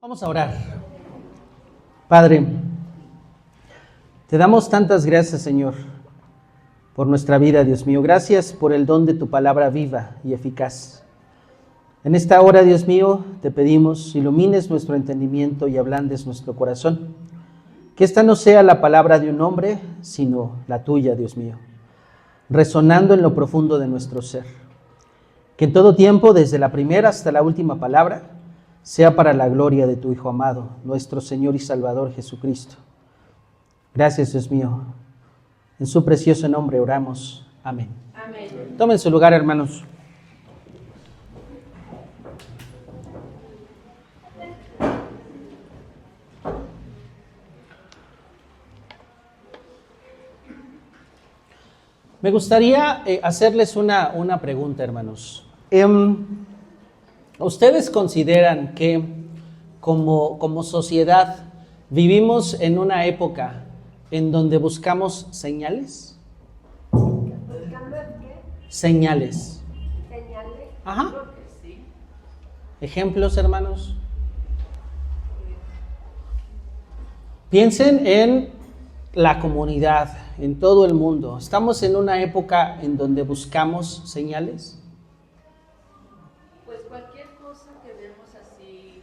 Vamos a orar. Padre, te damos tantas gracias, Señor, por nuestra vida, Dios mío. Gracias por el don de tu palabra viva y eficaz. En esta hora, Dios mío, te pedimos, ilumines nuestro entendimiento y ablandes nuestro corazón. Que esta no sea la palabra de un hombre, sino la tuya, Dios mío, resonando en lo profundo de nuestro ser. Que en todo tiempo, desde la primera hasta la última palabra, sea para la gloria de tu Hijo amado, nuestro Señor y Salvador Jesucristo. Gracias, Dios mío. En su precioso nombre oramos. Amén. Amén. Tomen su lugar, hermanos. Me gustaría hacerles una pregunta, hermanos. ¿Ustedes consideran que como sociedad vivimos en una época en donde buscamos señales? ¿Buscando qué? Señales. ¿Señales? Ajá. Creo que sí. ¿Ejemplos, hermanos? Piensen en la comunidad, en todo el mundo. ¿Estamos en una época en donde buscamos señales? Pues cualquier cosa que vemos así,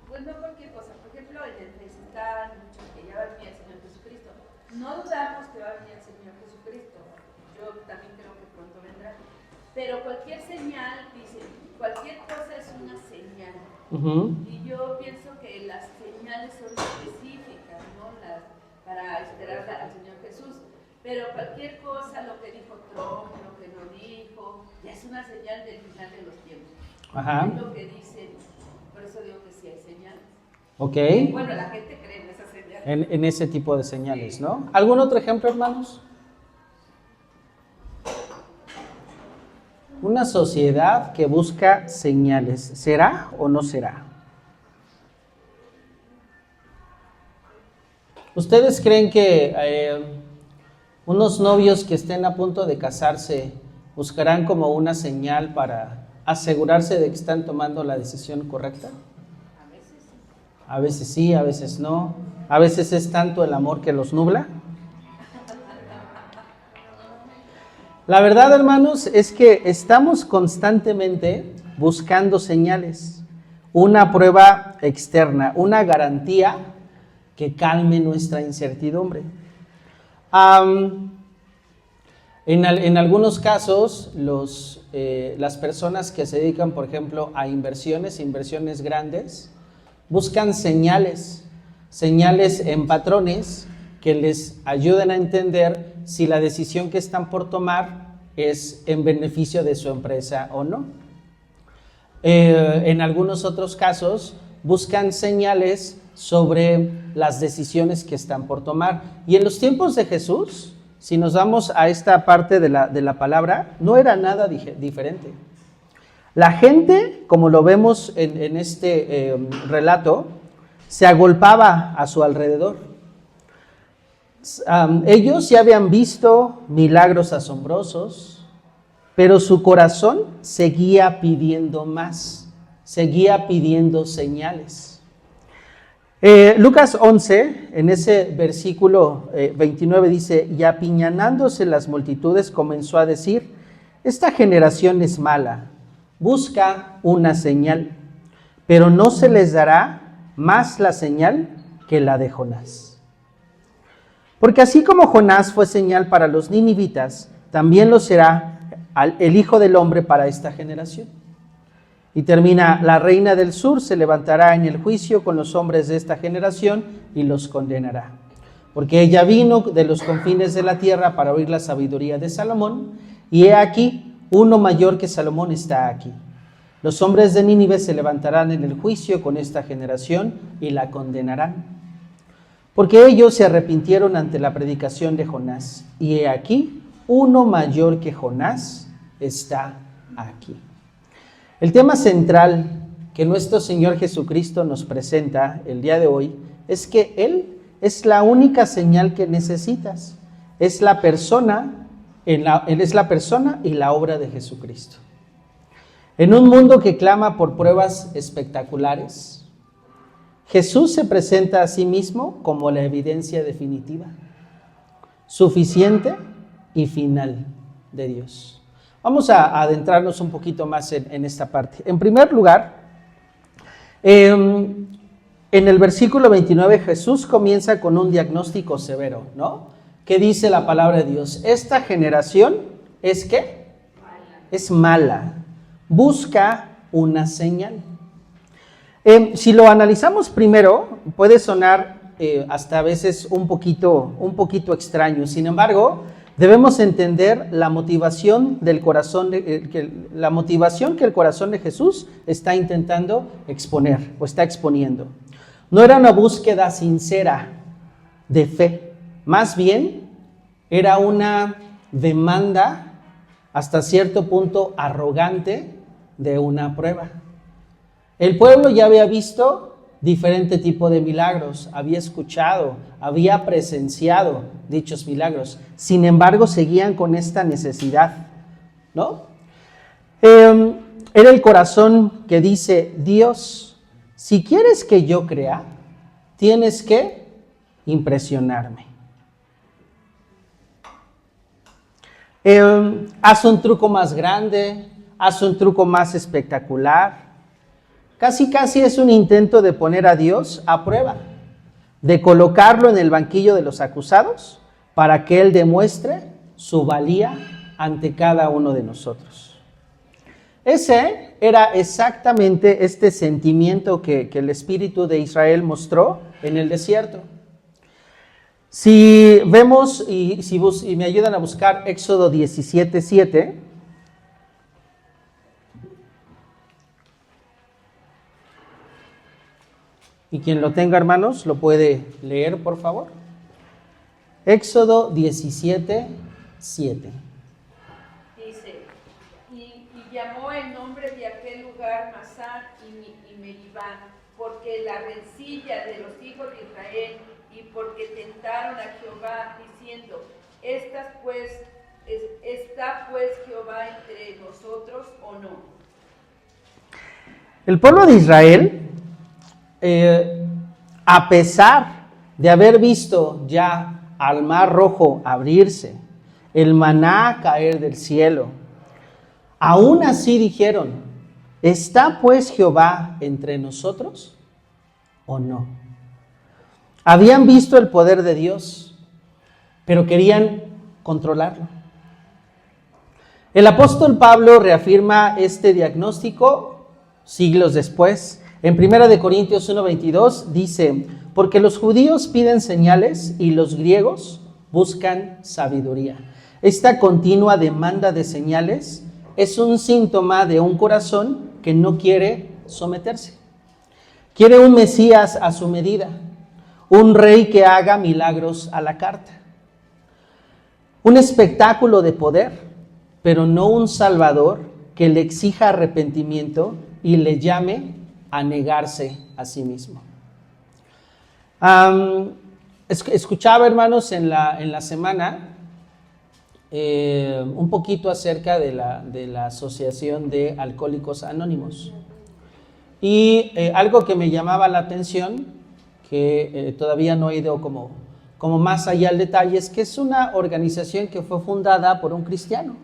pues no cualquier cosa. Por ejemplo, en el Face están muchos que ya va a venir el Señor Jesucristo. No dudamos que va a venir el Señor Jesucristo. Yo también creo que pronto vendrá. Pero cualquier señal, dice, cualquier cosa es una señal. Y yo pienso que las señales son específicas, ¿no? Para esperar al Señor Jesús. Pero cualquier cosa, lo que dijo Trump, lo que no dijo, ya es una señal del final de los tiempos. Ajá. Es lo que dicen, por eso digo que sí hay señales. Ok. Bueno, la gente cree en esas señales. En ese tipo de señales, ¿no? ¿Algún otro ejemplo, hermanos? Una sociedad que busca señales, ¿será o no será? ¿Ustedes creen que unos novios que estén a punto de casarse buscarán como una señal para asegurarse de que están tomando la decisión correcta? A veces sí. A veces sí, a veces no. A veces es tanto el amor que los nubla. La verdad, hermanos, es que estamos constantemente buscando señales, una prueba externa, una garantía que calme nuestra incertidumbre. En algunos casos, las personas que se dedican, por ejemplo, a inversiones grandes, buscan señales en patrones que les ayuden a entender si la decisión que están por tomar es en beneficio de su empresa o no. En algunos otros casos, buscan señales sobre las decisiones que están por tomar. Y en los tiempos de Jesús, si nos vamos a esta parte de la palabra, no era nada diferente. La gente, como lo vemos en este relato, se agolpaba a su alrededor. Ellos ya habían visto milagros asombrosos, pero su corazón seguía pidiendo más, seguía pidiendo señales. Lucas 11, en ese versículo 29 dice, y apiñanándose las multitudes comenzó a decir, esta generación es mala, busca una señal, pero no se les dará más la señal que la de Jonás. Porque así como Jonás fue señal para los ninivitas, también lo será el Hijo del Hombre para esta generación. Y termina, la reina del sur se levantará en el juicio con los hombres de esta generación y los condenará. Porque ella vino de los confines de la tierra para oír la sabiduría de Salomón, y he aquí, uno mayor que Salomón está aquí. Los hombres de Nínive se levantarán en el juicio con esta generación y la condenarán. Porque ellos se arrepintieron ante la predicación de Jonás, y he aquí, uno mayor que Jonás está aquí. El tema central que nuestro Señor Jesucristo nos presenta el día de hoy es que Él es la única señal que necesitas. Es la persona, Él es la persona y la obra de En un mundo que clama por pruebas espectaculares, Jesús se presenta a sí mismo como la evidencia definitiva, suficiente y final de Dios. Vamos a adentrarnos un poquito más en esta parte. En primer lugar, en el versículo 29 Jesús comienza con un diagnóstico severo, ¿no? ¿Qué dice la palabra de Dios? Esta generación es ¿qué? Es mala. Busca una señal. Si lo analizamos primero, puede sonar hasta a veces un poquito extraño. Sin embargo, debemos entender la motivación del corazón, la motivación que el corazón de Jesús está intentando exponer o está exponiendo. No era una búsqueda sincera de fe, más bien era una demanda hasta cierto punto arrogante de una prueba. El pueblo ya había visto diferente tipo de milagros, había escuchado, había presenciado dichos milagros. Sin embargo, seguían con esta necesidad, ¿no? Era el corazón que dice, Dios, si quieres que yo crea, tienes que impresionarme. Haz un truco más grande, haz un truco más espectacular. Casi es un intento de poner a Dios a prueba, de colocarlo en el banquillo de los acusados para que Él demuestre su valía ante cada uno de nosotros. Ese era exactamente este sentimiento que el espíritu de Israel mostró en el desierto. Si vemos y me ayudan a buscar Éxodo 17:7. Y quien lo tenga, hermanos, lo puede leer, por favor. Éxodo 17:7. Dice, y llamó el nombre de aquel lugar Masá y Meribá, porque la rencilla de los hijos de Israel y porque tentaron a Jehová diciendo, ¿está pues Jehová entre nosotros o no? El pueblo de Israel, a pesar de haber visto ya al Mar Rojo abrirse, el maná caer del cielo, aún así dijeron, ¿está pues Jehová entre nosotros o no? Habían visto el poder de Dios, pero querían controlarlo. El apóstol Pablo reafirma este diagnóstico siglos después. En 1 Corintios 1:22 dice, porque los judíos piden señales y los griegos buscan sabiduría. Esta continua demanda de señales es un síntoma de un corazón que no quiere someterse. Quiere un Mesías a su medida, un rey que haga milagros a la carta. Un espectáculo de poder, pero no un Salvador que le exija arrepentimiento y le llame a negarse a sí mismo. Escuchaba, hermanos, en la semana un poquito acerca de la Asociación de Alcohólicos Anónimos. Y algo que me llamaba la atención, que todavía no he ido como más allá al detalle, es que es una organización que fue fundada por un cristiano.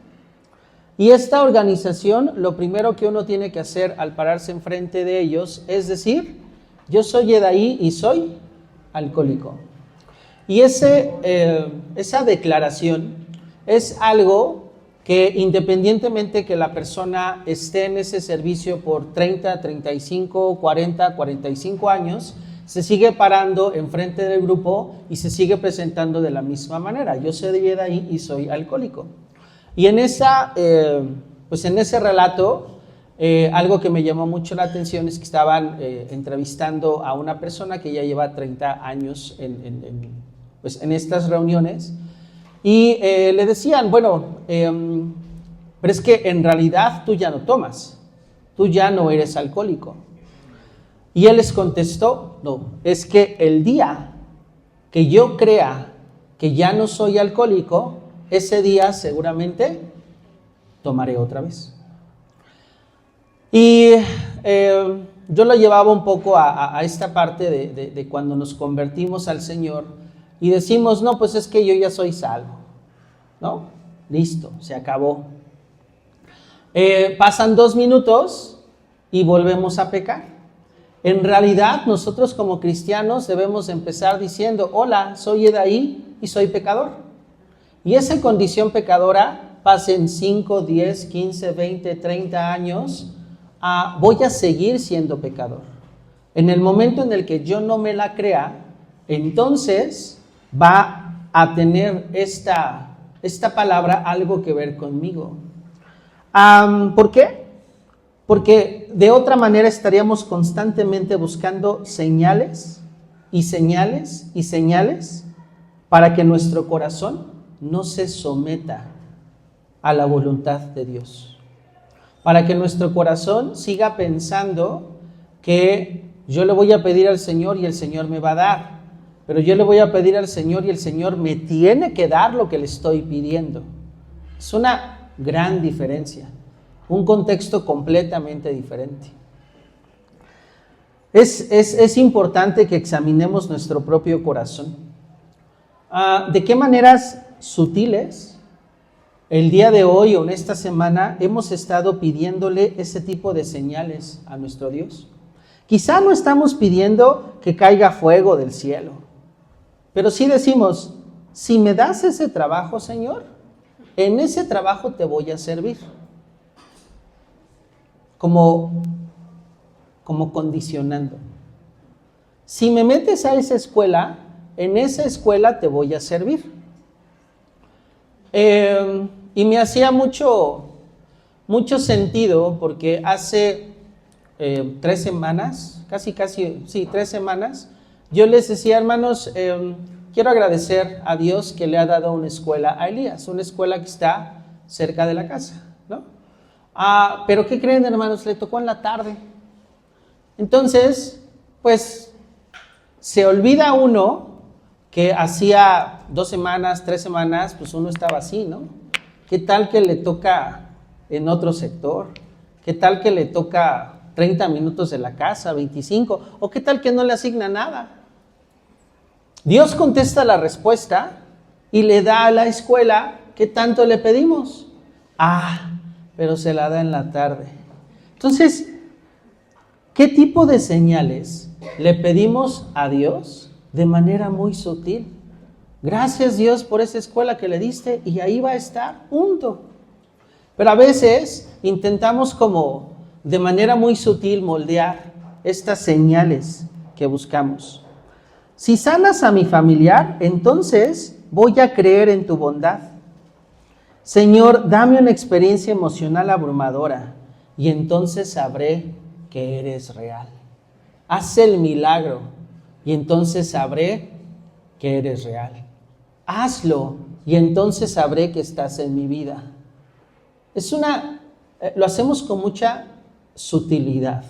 Y esta organización, lo primero que uno tiene que hacer al pararse enfrente de ellos es decir, yo soy Edaí y soy alcohólico. Y esa declaración es algo que independientemente que la persona esté en ese servicio por 30, 35, 40, 45 años, se sigue parando enfrente del grupo y se sigue presentando de la misma manera. Yo soy Edaí y soy alcohólico. Y en ese relato, algo que me llamó mucho la atención es que estaban entrevistando a una persona que ya lleva 30 años en estas reuniones y le decían, bueno, pero es que en realidad tú ya no tomas, tú ya no eres alcohólico. Y él les contestó, no, es que el día que yo crea que ya no soy alcohólico, ese día seguramente tomaré otra vez. Y yo lo llevaba un poco a esta parte de cuando nos convertimos al Señor y decimos, no, pues es que yo ya soy salvo, ¿no? Listo, se acabó. Pasan 2 minutos y volvemos a pecar. En realidad, nosotros como cristianos debemos empezar diciendo, hola, soy Edaí y soy pecador. Y esa condición pecadora, pasen 5, 10, 15, 20, 30 años, voy a seguir siendo pecador. En el momento en el que yo no me la crea, entonces va a tener esta palabra algo que ver conmigo. ¿Por qué? Porque de otra manera estaríamos constantemente buscando señales y señales y señales para que nuestro corazón no se someta a la voluntad de Dios. Para que nuestro corazón siga pensando que yo le voy a pedir al Señor y el Señor me va a dar. Pero yo le voy a pedir al Señor y el Señor me tiene que dar lo que le estoy pidiendo. Es una gran diferencia. Un contexto completamente diferente. Es importante que examinemos nuestro propio corazón. ¿De qué maneras sutiles el día de hoy o en esta semana hemos estado pidiéndole ese tipo de señales a nuestro Dios? Quizá no estamos pidiendo que caiga fuego del cielo, pero sí decimos, si me das ese trabajo, Señor, en ese trabajo te voy a servir. Como condicionando. Si me metes a esa escuela, en esa escuela te voy a servir. Y me hacía mucho sentido porque hace 3 semanas, casi 3 semanas, yo les decía, hermanos, quiero agradecer a Dios que le ha dado una escuela a Elías, una escuela que está cerca de la casa, ¿no? Pero ¿qué creen, hermanos? Le tocó en la tarde. Entonces, pues, se olvida uno que hacía 2 semanas, 3 semanas, pues uno estaba así, ¿no? ¿Qué tal que le toca en otro sector? ¿Qué tal que le toca 30 minutos de la casa, 25? ¿O qué tal que no le asigna nada? Dios contesta la respuesta y le da a la escuela ¿qué tanto le pedimos? Pero se la da en la tarde. Entonces, ¿qué tipo de señales le pedimos a Dios de manera muy sutil? Gracias, Dios, por esa escuela que le diste y ahí va a estar, punto. Pero a veces intentamos como de manera muy sutil moldear estas señales que buscamos. Si sanas a mi familiar, entonces voy a creer en tu bondad. Señor, dame una experiencia emocional abrumadora y entonces sabré que eres real. Haz el milagro y entonces sabré que eres real. Hazlo y entonces sabré que estás en mi vida. Lo hacemos con mucha sutilidad,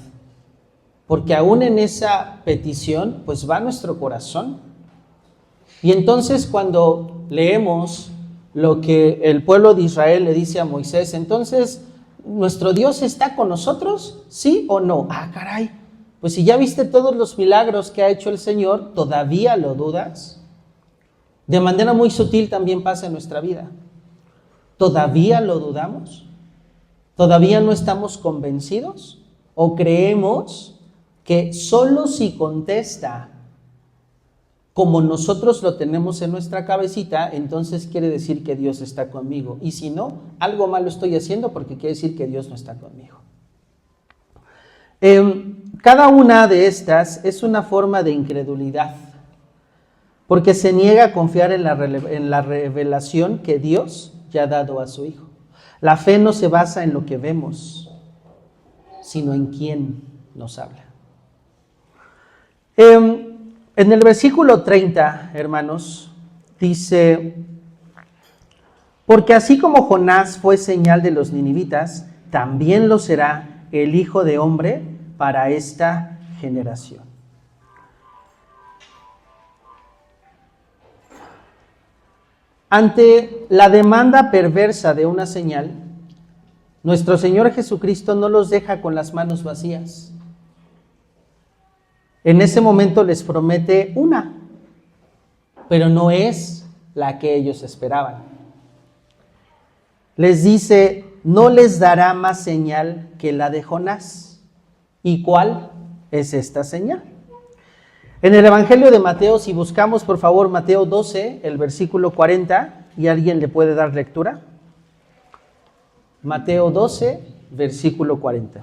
porque aún en esa petición, pues va nuestro corazón. Y entonces cuando leemos lo que el pueblo de Israel le dice a Moisés, entonces, ¿nuestro Dios está con nosotros? ¿Sí o no? Caray, pues si ya viste todos los milagros que ha hecho el Señor, ¿todavía lo dudas? De manera muy sutil también pasa en nuestra vida. ¿Todavía lo dudamos? ¿Todavía no estamos convencidos? ¿O creemos que solo si contesta como nosotros lo tenemos en nuestra cabecita, entonces quiere decir que Dios está conmigo? Y si no, algo malo estoy haciendo porque quiere decir que Dios no está conmigo. Cada una de estas es una forma de incredulidad, porque se niega a confiar en la revelación que Dios ya ha dado a su Hijo. La fe no se basa en lo que vemos, sino en quién nos habla. En el versículo 30, hermanos, dice, porque así como Jonás fue señal de los ninivitas, también lo será el Hijo de Hombre para esta generación. Ante la demanda perversa de una señal, Nuestro Señor Jesucristo no los deja con las manos vacías. En ese momento les promete una, pero no es la que ellos esperaban. Les dice, no les dará más señal que la de Jonás. ¿Y cuál es esta señal? En el Evangelio de Mateo, si buscamos por favor Mateo 12, el versículo 40, ¿y alguien le puede dar lectura? Mateo 12, versículo 40.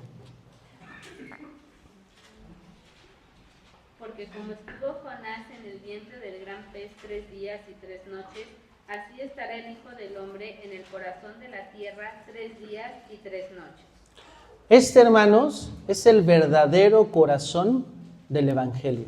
Porque como estuvo Jonás en el vientre del gran pez 3 días y 3 noches, así estará el Hijo del Hombre en el corazón de la tierra 3 días y 3 noches. Este, hermanos, es el verdadero corazón del Evangelio.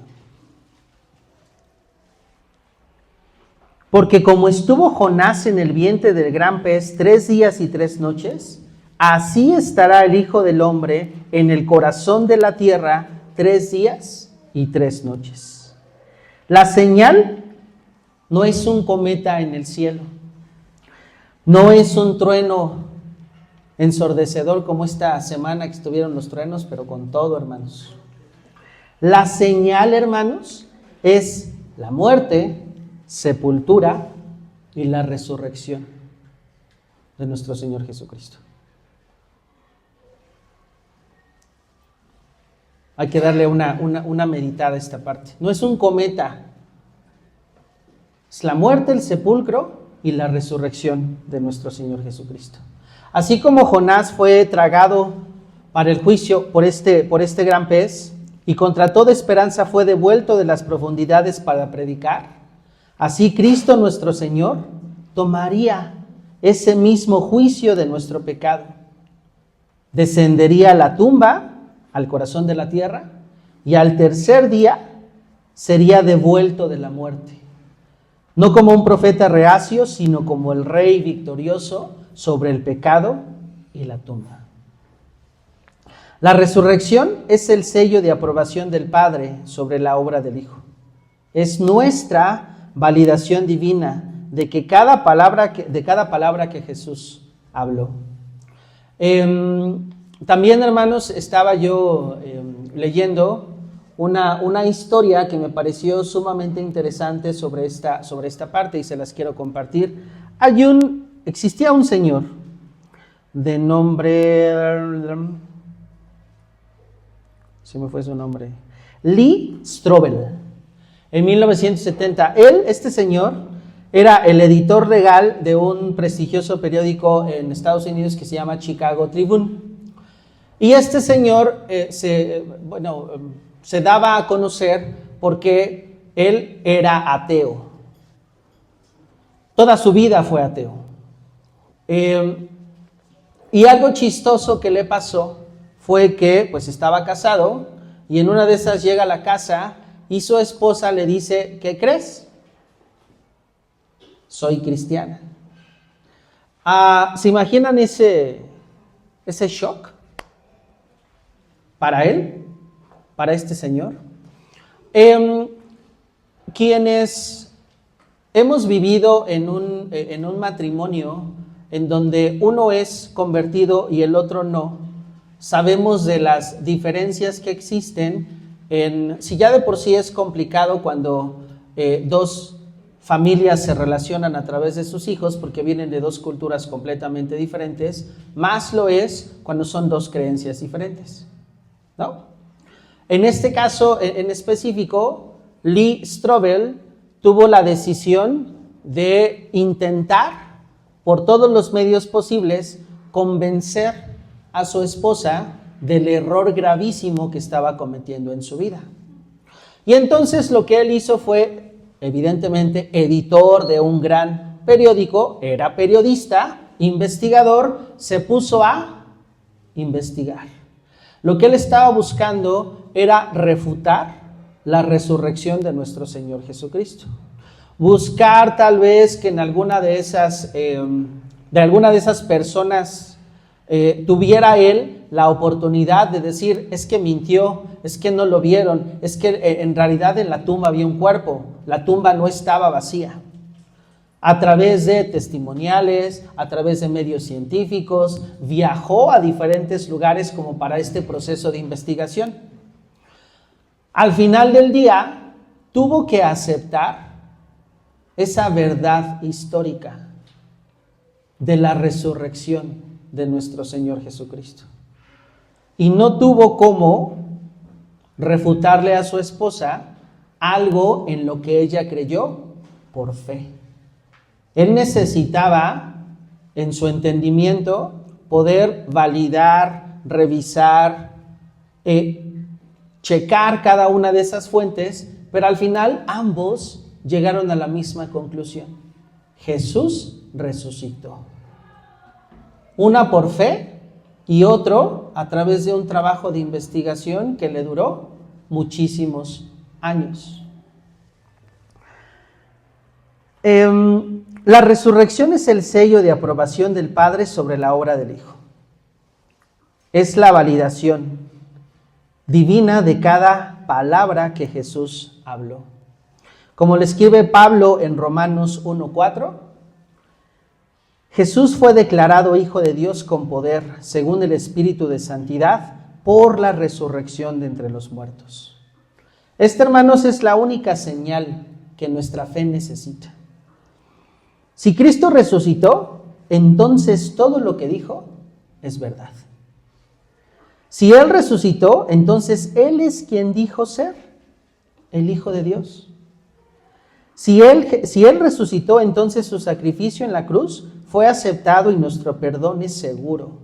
Porque como estuvo Jonás en el vientre del gran pez 3 días y 3 noches, así estará el Hijo del Hombre en el corazón de la tierra 3 días y 3 noches. La señal no es un cometa en el cielo, no es un trueno ensordecedor como esta semana que estuvieron los truenos, pero con todo, hermanos. La señal, hermanos, es la muerte, sepultura y la resurrección de nuestro Señor Jesucristo. Hay que darle una meditada a esta parte. No es un cometa, es la muerte, el sepulcro y la resurrección de nuestro Señor Jesucristo. Así como Jonás fue tragado para el juicio por este gran pez y contra toda esperanza fue devuelto de las profundidades para predicar, así Cristo nuestro Señor tomaría ese mismo juicio de nuestro pecado. Descendería a la tumba, al corazón de la tierra, y al tercer día sería devuelto de la muerte. No como un profeta reacio, sino como el Rey victorioso sobre el pecado y la tumba. La resurrección es el sello de aprobación del Padre sobre la obra del Hijo. Es nuestra validación divina de cada palabra que Jesús habló. También, hermanos, estaba yo leyendo una historia que me pareció sumamente interesante sobre esta parte y se las quiero compartir. Existía un señor de nombre, se me fue su nombre, Lee Strobel. En 1970, este señor era el editor legal de un prestigioso periódico en Estados Unidos que se llama Chicago Tribune. Y este señor se daba a conocer porque él era ateo. Toda su vida fue ateo. Y algo chistoso que le pasó fue que pues estaba casado y en una de esas llega a la casa y su esposa le dice, ¿qué crees? Soy cristiana. ¿Se imaginan ese shock? Para él, para este señor. Quienes hemos vivido en un matrimonio en donde uno es convertido y el otro no, sabemos de las diferencias que existen si ya de por sí es complicado cuando dos familias se relacionan a través de sus hijos porque vienen de dos culturas completamente diferentes, más lo es cuando son dos creencias diferentes, ¿no? En este caso en específico, Lee Strobel tuvo la decisión de intentar por todos los medios posibles convencer a su esposa del error gravísimo que estaba cometiendo en su vida. Y entonces lo que él hizo fue, evidentemente, editor de un gran periódico, era periodista, investigador, se puso a investigar. Lo que él estaba buscando era refutar la resurrección de nuestro Señor Jesucristo. Buscar tal vez que en alguna de esas personas tuviera él la oportunidad de decir, es que mintió, es que no lo vieron, es que en realidad en la tumba había un cuerpo, la tumba no estaba vacía. A través de testimoniales, a través de medios científicos, viajó a diferentes lugares como para este proceso de investigación. Al final del día, tuvo que aceptar esa verdad histórica de la resurrección de nuestro Señor Jesucristo. Y no tuvo cómo refutarle a su esposa algo en lo que ella creyó por fe. Él necesitaba, en su entendimiento, poder validar, revisar, checar cada una de esas fuentes, pero al final ambos llegaron a la misma conclusión. Jesús resucitó. Una por fe y otro a través de un trabajo de investigación que le duró muchísimos años. La resurrección es el sello de aprobación del Padre sobre la obra del Hijo. Es la validación divina de cada palabra que Jesús habló. Como le escribe Pablo en Romanos 1:4, Jesús fue declarado Hijo de Dios con poder, según el Espíritu de Santidad, por la resurrección de entre los muertos. Esta, hermanos, es la única señal que nuestra fe necesita. Si Cristo resucitó, entonces todo lo que dijo es verdad. Si Él resucitó, entonces Él es quien dijo ser el Hijo de Dios. Si él resucitó, entonces su sacrificio en la cruz fue aceptado y nuestro perdón es seguro.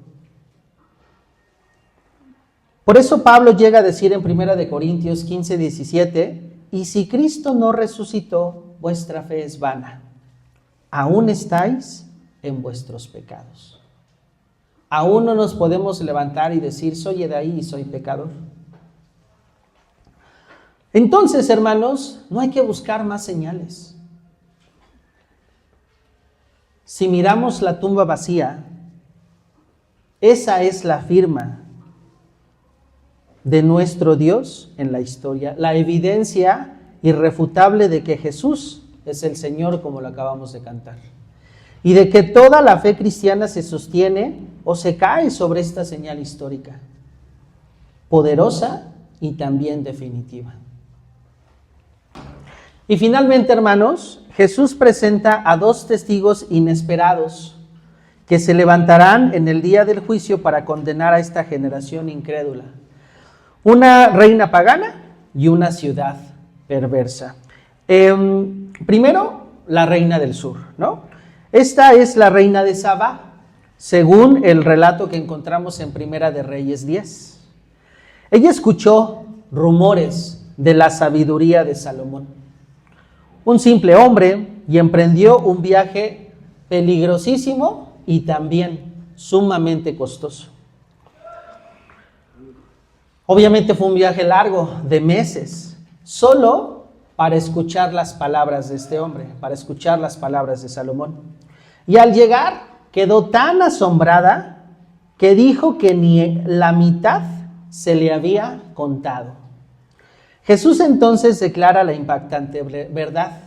Por eso Pablo llega a decir en 1 Corintios 15:17, y si Cristo no resucitó, vuestra fe es vana. Aún estáis en vuestros pecados. Aún no nos podemos levantar y decir, soy Edaí y soy pecador. Entonces, hermanos, no hay que buscar más señales. Si miramos la tumba vacía, esa es la firma de nuestro Dios en la historia, la evidencia irrefutable de que Jesús es el Señor, como lo acabamos de cantar, y de que toda la fe cristiana se sostiene o se cae sobre esta señal histórica, poderosa y también definitiva. Y finalmente, hermanos, Jesús presenta a dos testigos inesperados que se levantarán en el día del juicio para condenar a esta generación incrédula. Una reina pagana y una ciudad perversa. Primero, la reina del sur, ¿no? Esta es la reina de Sabá, según el relato que encontramos en Primera de Reyes 10. Ella escuchó rumores de la sabiduría de Salomón, un simple hombre, y emprendió un viaje peligrosísimo y también sumamente costoso. Obviamente fue un viaje largo, de meses, solo para escuchar las palabras de este hombre, para escuchar las palabras de Salomón. Y al llegar, quedó tan asombrada que dijo que ni la mitad se le había contado. Jesús entonces declara la impactante verdad.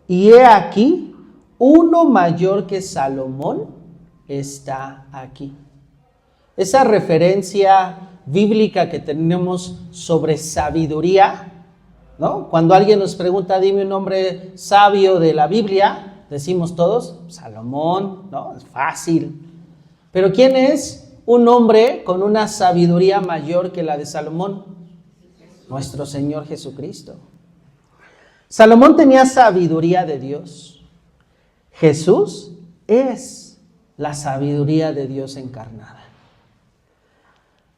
Y he aquí, uno mayor que Salomón está aquí. Esa referencia bíblica que tenemos sobre sabiduría, ¿no? Cuando alguien nos pregunta, dime un hombre sabio de la Biblia, decimos todos, Salomón, ¿no? Es fácil. Pero ¿quién es un hombre con una sabiduría mayor que la de Salomón? Nuestro Señor Jesucristo. Salomón tenía sabiduría de Dios. Jesús es la sabiduría de Dios encarnada.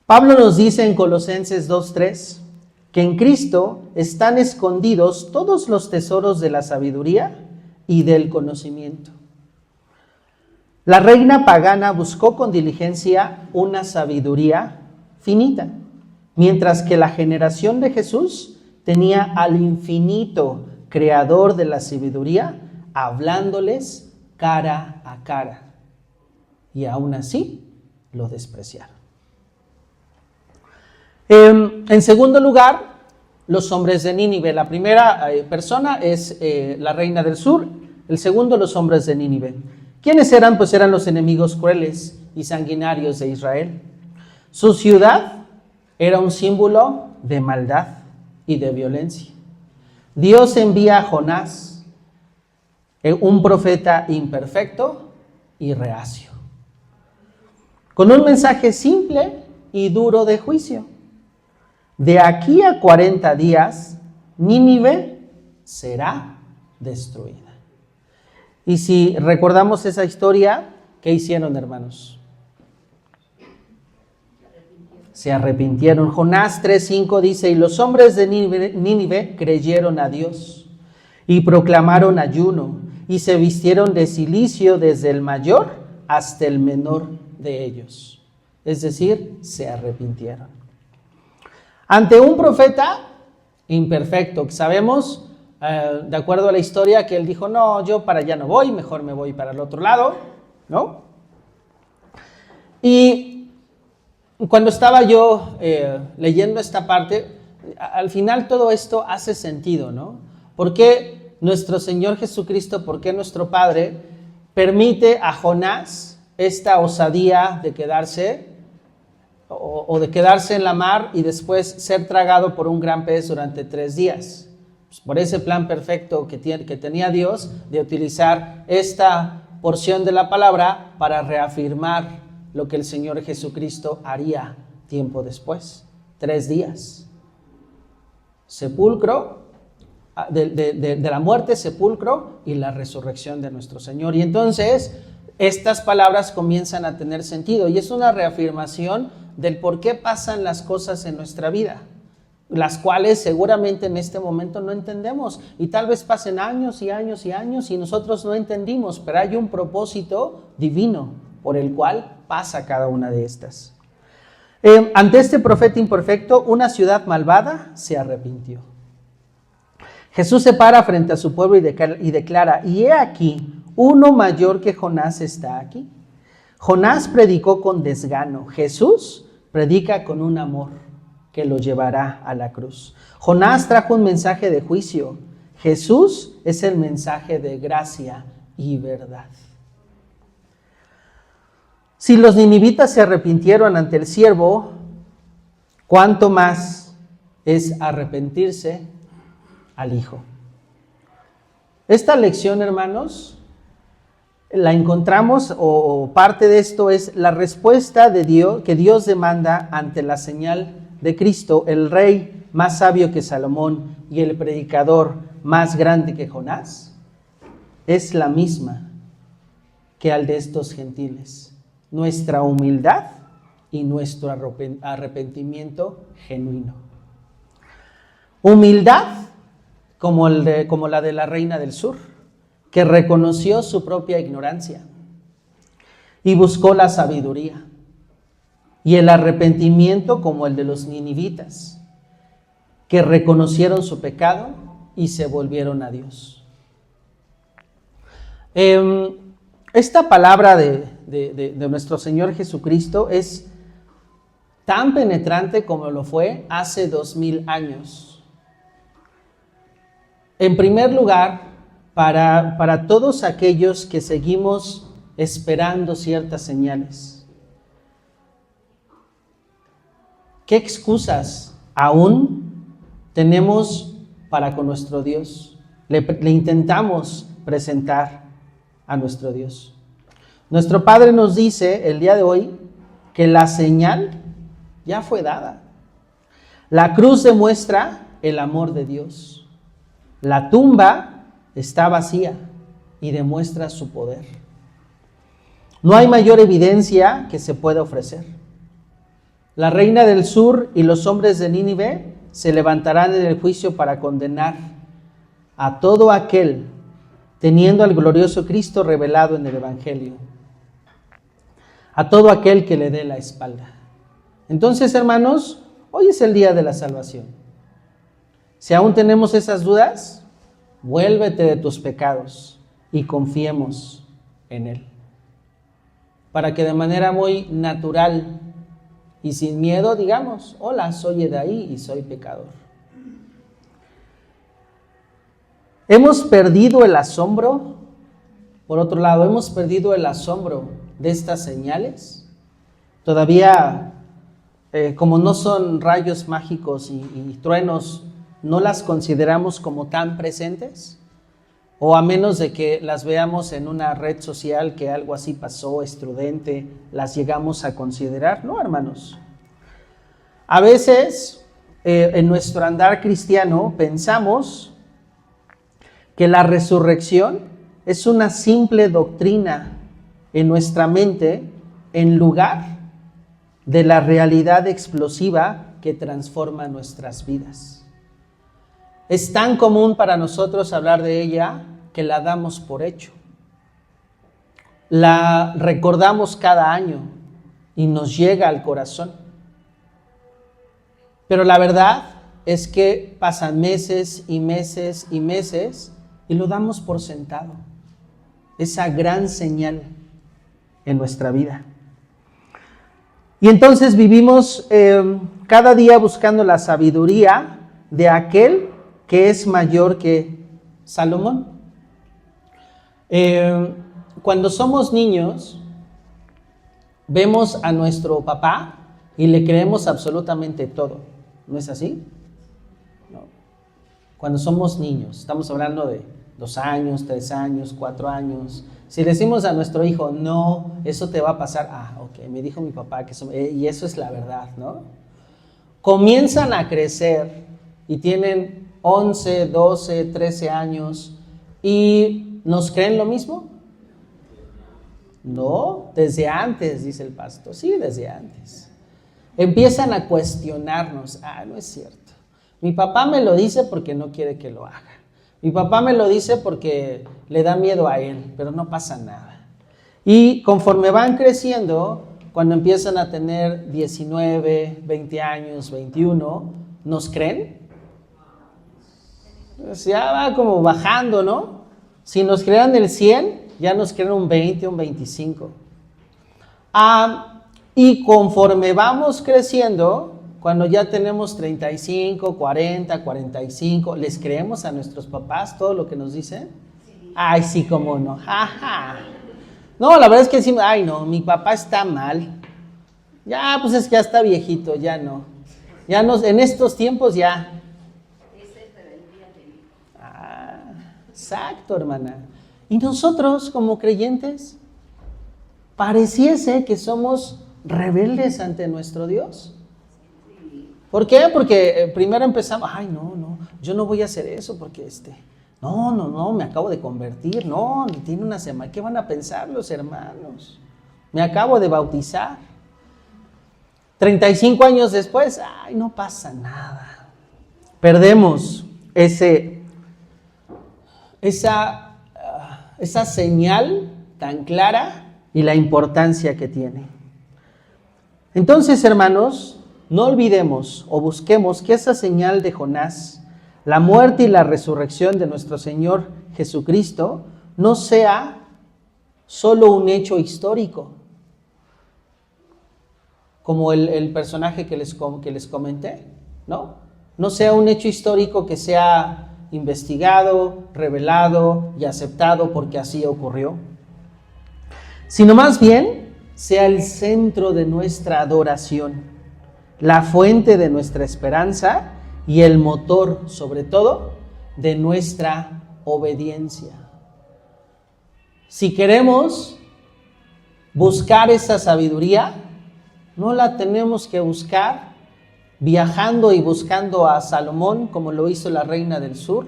Pablo nos dice en Colosenses 2:3 que en Cristo están escondidos todos los tesoros de la sabiduría y del conocimiento. La reina pagana buscó con diligencia una sabiduría finita, mientras que la generación de Jesús tenía al infinito creador de la sabiduría hablándoles cara a cara, y aún así lo despreciaron. En segundo lugar, los hombres de Nínive. La primera persona es la reina del sur, El segundo, los hombres de Nínive. ¿Quiénes eran? Pues eran los enemigos crueles y sanguinarios de Israel. Su ciudad era un símbolo de maldad y de violencia. Dios envía a Jonás, un profeta imperfecto y reacio, con un mensaje simple y duro de juicio. De aquí a 40 días, Nínive será destruida. Y si recordamos esa historia, ¿qué hicieron, hermanos? Se arrepintieron. Jonás 3:5 dice: y los hombres de Nínive creyeron a Dios y proclamaron ayuno y se vistieron de cilicio desde el mayor hasta el menor de ellos. Es decir, se arrepintieron. Ante un profeta imperfecto, que sabemos, de acuerdo a la historia, que él dijo: no, yo para allá no voy, mejor me voy para el otro lado, ¿no? Y cuando estaba yo leyendo esta parte, al final todo esto hace sentido, ¿no? ¿Por qué nuestro Señor Jesucristo, por qué nuestro Padre permite a Jonás esta osadía de quedarse o de quedarse en la mar y después ser tragado por un gran pez durante 3 días? Pues por ese plan perfecto que tenía Dios de utilizar esta porción de la palabra para reafirmar lo que el Señor Jesucristo haría tiempo después. 3 días. Sepulcro, de la muerte, sepulcro y la resurrección de nuestro Señor. Y entonces estas palabras comienzan a tener sentido y es una reafirmación del por qué pasan las cosas en nuestra vida, las cuales seguramente en este momento no entendemos, y tal vez pasen años y años y años y nosotros no entendimos, pero hay un propósito divino por el cual pasa cada una de estas. Ante este profeta imperfecto, una ciudad malvada se arrepintió. Jesús se para frente a su pueblo y declara: y he aquí, uno mayor que Jonás está aquí. Jonás predicó con desgano, Jesús predica con un amor que lo llevará a la cruz. Jonás trajo un mensaje de juicio, Jesús es el mensaje de gracia y verdad. Si los ninivitas se arrepintieron ante el siervo, ¿cuánto más es arrepentirse al Hijo? Esta lección, hermanos, la encontramos, o parte de esto es la respuesta de Dios, que Dios demanda ante la señal de Cristo, el rey más sabio que Salomón y el predicador más grande que Jonás, es la misma que al de estos gentiles: nuestra humildad y nuestro arrepentimiento genuino. Humildad como la de la reina del sur, que reconoció su propia ignorancia y buscó la sabiduría. Y el arrepentimiento como el de los ninivitas, que reconocieron su pecado y se volvieron a Dios. Esta palabra de nuestro Señor Jesucristo es tan penetrante como lo fue hace 2000 años. En primer lugar, para todos aquellos que seguimos esperando ciertas señales. ¿Qué excusas aún tenemos para con nuestro Dios? Le intentamos presentar a nuestro Dios. Nuestro Padre nos dice el día de hoy que la señal ya fue dada. La cruz demuestra el amor de Dios. La tumba está vacía y demuestra su poder. No hay mayor evidencia que se pueda ofrecer. La reina del sur y los hombres de Nínive se levantarán en el juicio para condenar a todo aquel teniendo al glorioso Cristo revelado en el Evangelio, a todo aquel que le dé la espalda. Entonces, hermanos, hoy es el día de la salvación. Si aún tenemos esas dudas, vuélvete de tus pecados y confiemos en Él, para que de manera muy natural y sin miedo digamos: hola, soy Edaí y soy pecador. ¿Hemos perdido el asombro Por otro lado, ¿hemos perdido el asombro de estas señales? Todavía, como no son rayos mágicos y truenos, ¿no las consideramos como tan presentes? O a menos de que las veamos en una red social que algo así pasó, estrudente, las llegamos a considerar, ¿no, hermanos? A veces, en nuestro andar cristiano, pensamos que la resurrección es una simple doctrina en nuestra mente en lugar de la realidad explosiva que transforma nuestras vidas. Es tan común para nosotros hablar de ella que la damos por hecho. La recordamos cada año y nos llega al corazón. Pero la verdad es que pasan meses y meses y meses y lo damos por sentado. Esa gran señal en nuestra vida. Y entonces vivimos cada día buscando la sabiduría de aquel que es mayor que Salomón. Cuando somos niños, vemos a nuestro papá y le creemos absolutamente todo. ¿No es así? No. Cuando somos niños, estamos hablando de 2 años, 3 años, 4 años. Si decimos a nuestro hijo, no, eso te va a pasar. Ok, me dijo mi papá que eso, y eso es la verdad, ¿no? Comienzan a crecer y tienen 11, 12, 13 años y ¿nos creen lo mismo? No, desde antes, dice el pastor. Sí, desde antes. Empiezan a cuestionarnos. No es cierto. Mi papá me lo dice porque no quiere que lo haga. Mi papá me lo dice porque le da miedo a él, pero no pasa nada. Y conforme van creciendo, cuando empiezan a tener 19, 20 años, 21, ¿nos creen? Pues ya va como bajando, ¿no? Si nos crean el 100, ya nos creen un 20, un 25. Y conforme vamos creciendo, cuando ya tenemos 35, 40, 45, ¿les creemos a nuestros papás todo lo que nos dicen? Sí. Ay, sí, cómo no. Ajá. No, la verdad es que decimos, ay, no, mi papá está mal. Ya, pues es que ya está viejito, ya no. Ya no, en estos tiempos ya. Exacto, hermana. Y nosotros, como creyentes, pareciese que somos rebeldes ante nuestro Dios. ¿Por qué? Porque primero empezamos, no, yo no voy a hacer eso porque no, me acabo de convertir, no, tiene una semana, ¿qué van a pensar los hermanos? Me acabo de bautizar. 35 años después, no pasa nada. Perdemos esa señal tan clara y la importancia que tiene. Entonces, hermanos, no olvidemos o busquemos que esa señal de Jonás, la muerte y la resurrección de nuestro Señor Jesucristo, no sea solo un hecho histórico, como el personaje que les comenté, ¿no? No sea un hecho histórico que sea investigado, revelado y aceptado porque así ocurrió, sino más bien sea el centro de nuestra adoración, la fuente de nuestra esperanza y el motor, sobre todo, de nuestra obediencia. Si queremos buscar esa sabiduría, no la tenemos que buscar viajando y buscando a Salomón, como lo hizo la reina del sur.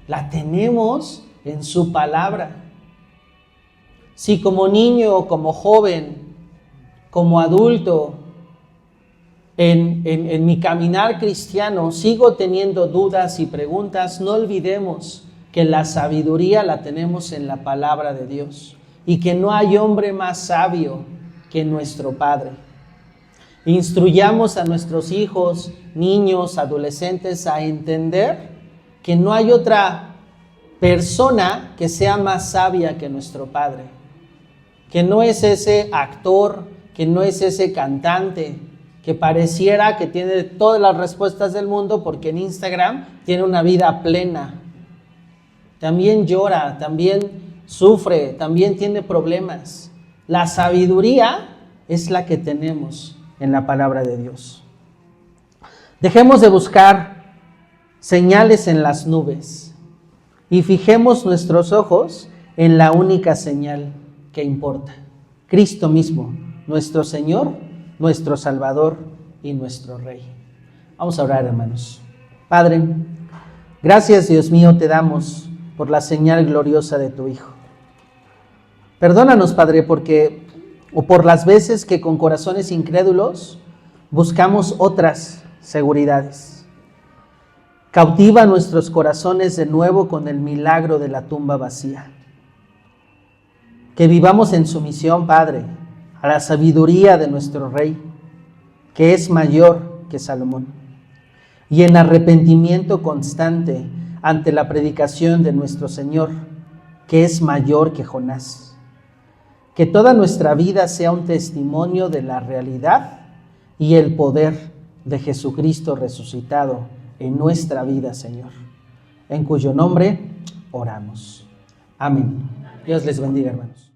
La tenemos en su palabra. Si como niño, como joven, como adulto, en mi caminar cristiano sigo teniendo dudas y preguntas, no olvidemos que la sabiduría la tenemos en la palabra de Dios y que no hay hombre más sabio que nuestro Padre. Instruyamos a nuestros hijos, niños, adolescentes a entender que no hay otra persona que sea más sabia que nuestro Padre, que no es ese actor, que no es ese cantante, que pareciera que tiene todas las respuestas del mundo porque en Instagram tiene una vida plena. También llora, también sufre, también tiene problemas. La sabiduría es la que tenemos en la palabra de Dios. Dejemos de buscar señales en las nubes y fijemos nuestros ojos en la única señal que importa: Cristo mismo, nuestro Señor, nuestro Salvador y nuestro Rey. Vamos a orar, hermanos. Padre, gracias, Dios mío, te damos por la señal gloriosa de tu Hijo. Perdónanos, Padre, por las veces que con corazones incrédulos buscamos otras seguridades. Cautiva nuestros corazones de nuevo con el milagro de la tumba vacía. Que vivamos en sumisión, Padre, a la sabiduría de nuestro Rey, que es mayor que Salomón, y en arrepentimiento constante ante la predicación de nuestro Señor, que es mayor que Jonás. Que toda nuestra vida sea un testimonio de la realidad y el poder de Jesucristo resucitado en nuestra vida, Señor, en cuyo nombre oramos. Amén. Dios les bendiga, hermanos.